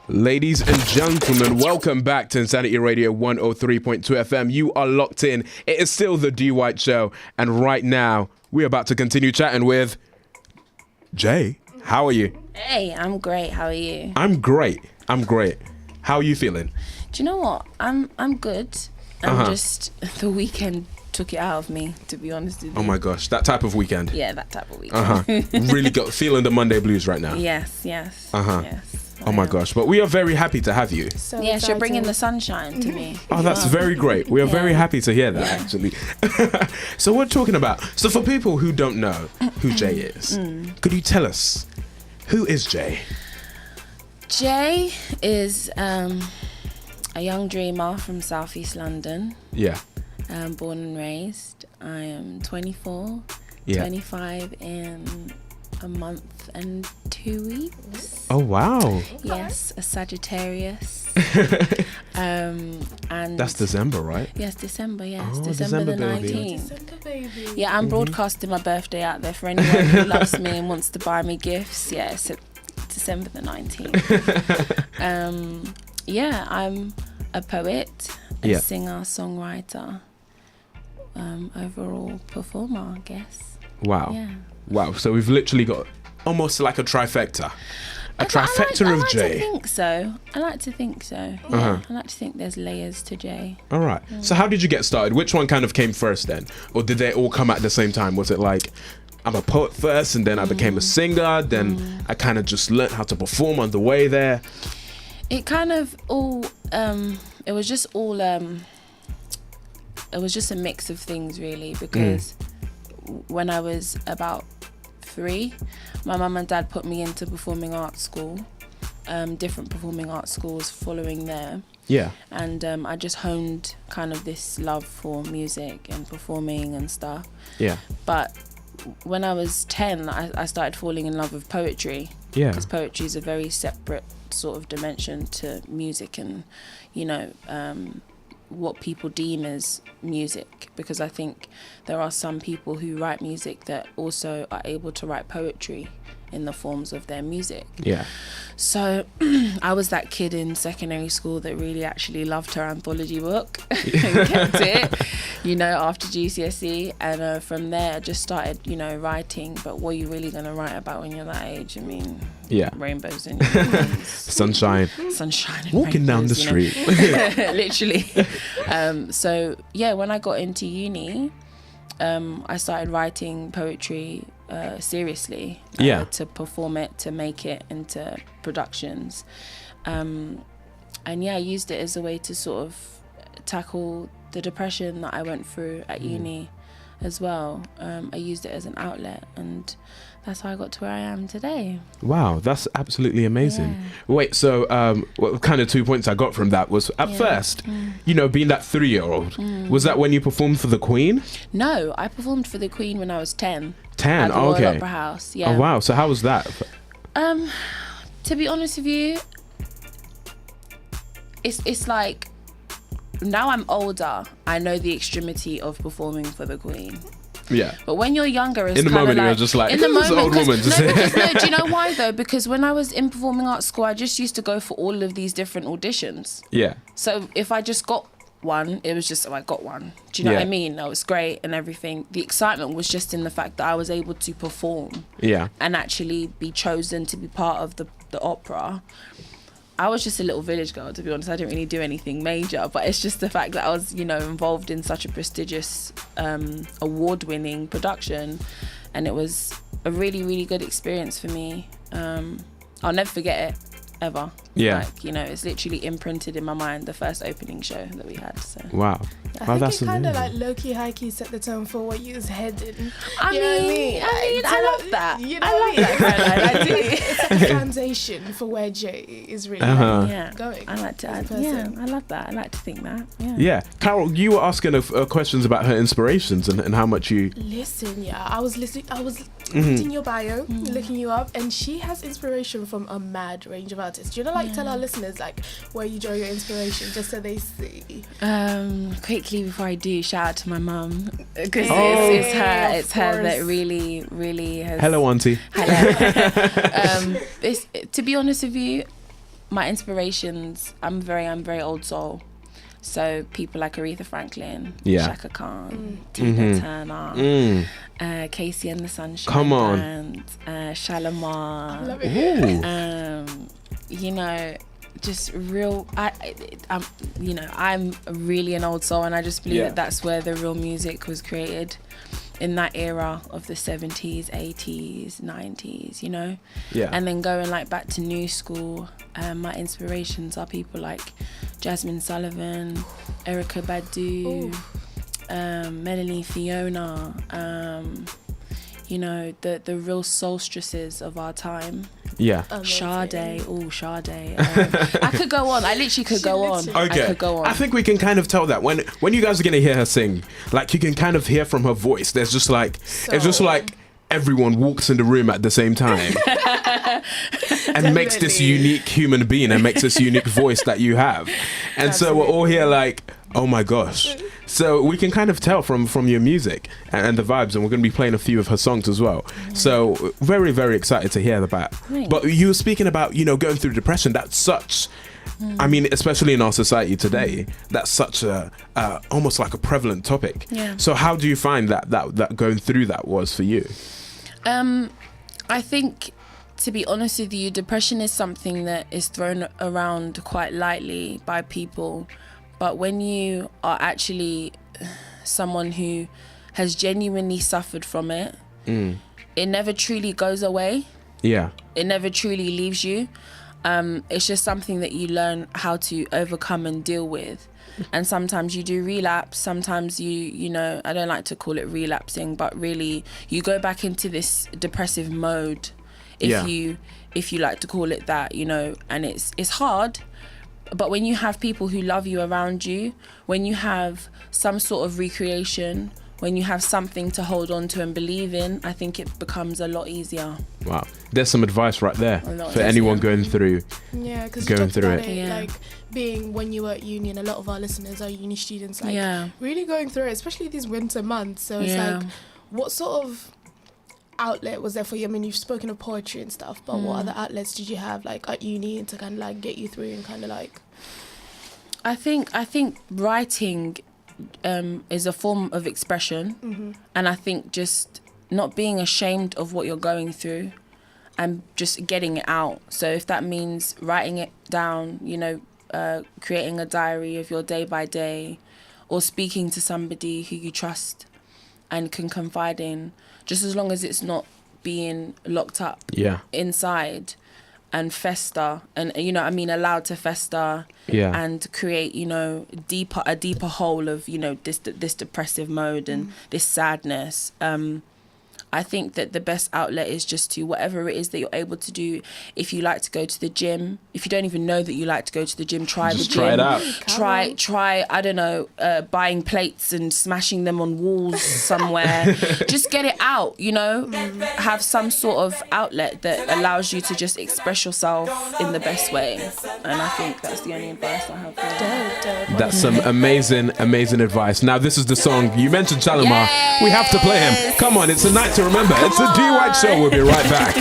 Ladies and gentlemen, welcome back to Insanity Radio 103.2 FM. You are locked in. It is still the D-Whyte Show. And right now, we're about to continue chatting with Jay. How are you? Hey, I'm great. How are you? I'm great. How are you feeling? Do you know what? I'm good. I'm just, the weekend took it out of me, to be honest with you. Oh my gosh, that type of weekend. Yeah, that type of weekend. Really got feeling the Monday blues right now. Yes. Yes. Oh my gosh, but we are very happy to have you. So yes, you're bringing the sunshine to me. Oh, that's very great. We are very happy to hear that, actually. So we're talking about, so for people who don't know who Jay is, could you tell us, who is Jay? Jay is a young dreamer from Southeast London. Yeah. Born and raised. I am 24, 25 in a month and 2 weeks. Oh wow. Yes, a Sagittarius. And that's December, right? Yes, December, yes. Oh, December the baby. 19th. December baby. Yeah, I'm broadcasting my birthday out there for anyone who loves me and wants to buy me gifts. Yeah, so December the 19th. Yeah, I'm a poet, a singer, songwriter, overall performer, I guess. Wow. Yeah. Wow. So we've literally got almost like a trifecta. A trifecta of Jay. I like to think so. I like to think so. Yeah. I like to think there's layers to Jay. All right. So how did you get started? Which one kind of came first then? Or did they all come at the same time? Was it like, I'm a poet first and then I became a singer, then I kind of just learned how to perform on the way there? It kind of all, it was just a mix of things really, because when I was about 3, my mum and dad put me into performing arts school, different performing arts schools following there. Yeah. And I just honed kind of this love for music and performing and stuff. Yeah. But when I was 10, I started falling in love with poetry. Yeah. Because poetry is a very separate sort of dimension to music and, you know, what people deem as music, because I think there are some people who write music that also are able to write poetry in the forms of their music. Yeah. So I was that kid in secondary school that really actually loved her anthology book and kept it, you know, after GCSE. And from there I just started, you know, writing. But what are you really going to write about when you're that age? I mean, rainbows and sunshine and walking down the rainbows, street. Literally. So yeah, when I got into uni, I started writing poetry seriously, to perform it, to make it into productions, and I used it as a way to sort of tackle the depression that I went through at uni as well. I used it as an outlet, and that's how I got to where I am today. Wow, that's absolutely amazing. Wait, so what kind of 2 points I got from that was at first, you know, being that 3-year-old, was that when you performed for the Queen? No, I performed for the Queen when I was 10. 10, at the Royal okay. Opera House. Yeah. Oh wow, so how was that? To be honest with you, it's like, now I'm older, I know the extremity of performing for the Queen. Yeah. But when you're younger, it's in the kind moment of like, you're just like, in the this moment, old woman. no, do you know why though? Because when I was in performing arts school, I just used to go for all of these different auditions. Yeah. So if I just got one, it was just, I got one. Do you know what I mean? That was great and everything. The excitement was just in the fact that I was able to perform. Yeah. And actually be chosen to be part of the opera. I was just a little village girl, to be honest. I didn't really do anything major, but it's just the fact that I was, you know, involved in such a prestigious award-winning production, and it was a really, really good experience for me. I'll never forget it, ever. Yeah. Like, you know, it's literally imprinted in my mind, the first opening show that we had. So. Wow. I think it kind of like low-key, high-key set the tone for what you was heading. I mean, I love that. You know I love that. I do. It's like a foundation for where Jay is really going. I like to add. Yeah, I love that. I like to think that. Yeah. Yeah. Carol, you were asking questions about her inspirations and how much you... Listen, I was listening. I was reading your bio, looking you up, and she has inspiration from a mad range of artists. Do you know, like, tell our listeners, like, where you draw your inspiration, just so they see? Quickly before I do, shout out to my mum, because it's her that really has. Hello, auntie. Hello. To be honest with you, my inspirations, I'm very old soul. So people like Aretha Franklin, Shaka Khan, Tina Turner, Casey and the Sunshine Come on. Band, Shalimar. I love it. You know, just real. I'm really an old soul, and I just believe that that's where the real music was created, in that era of the 70s, 80s, 90s, you know? Yeah. And then going like back to new school, my inspirations are people like Jasmine Sullivan, Erykah Badu, Melanie Fiona, you know, the real soulstresses of our time. Yeah. Sade. I could go on. I literally could go on. Okay. I could go on. I think we can kind of tell that when you guys are gonna hear her sing, like you can kind of hear from her voice. There's just like it's just like everyone walks in the room at the same time and makes this unique human being and makes this unique voice that you have. And so we're all here like, oh my gosh. So we can kind of tell from your music and the vibes, and we're going to be playing a few of her songs as well. So very, very excited to hear that. But you were speaking about, you know, going through depression. That's such, I mean, especially in our society today, that's such a almost like a prevalent topic. Yeah. So how do you find that going through that was for you? I think, to be honest with you, depression is something that is thrown around quite lightly by people. But when you are actually someone who has genuinely suffered from it, it never truly goes away. Yeah. It never truly leaves you. It's just something that you learn how to overcome and deal with. And sometimes you do relapse. Sometimes you know, I don't like to call it relapsing, but really you go back into this depressive mode, if you like to call it that, you know, and it's hard. But when you have people who love you around you, when you have some sort of recreation, when you have something to hold on to and believe in, I think it becomes a lot easier. Wow. There's some advice right there for anyone going through it. Like being when you were at uni, and a lot of our listeners are uni students, like really going through it, especially these winter months. So it's like, what sort of outlet was there for you? I mean, you've spoken of poetry and stuff, but what other outlets did you have like at uni to kind of like get you through and kind of like? I think writing is a form of expression, and I think just not being ashamed of what you're going through and just getting it out. So if that means writing it down, you know, creating a diary of your day by day, or speaking to somebody who you trust and can confide in, just as long as it's not being locked up inside and fester, and, you know, I mean, allowed to fester and create, you know, a deeper hole of, you know, this depressive mode and this sadness. I think that the best outlet is just to, whatever it is that you're able to do. If you like to go to the gym, if you don't even know that you like to go to the gym, try the gym. Try it out. Try, I don't know, buying plates and smashing them on walls somewhere. Just get it out, you know? Have some sort of outlet that allows you to just express yourself in the best way. And I think that's the only advice I have for you. That's some amazing advice. Now, this is the song. You mentioned Shalimar. We have to play him. Come on, it's a night to remember. It's the D-Whyte Show. We'll be right back.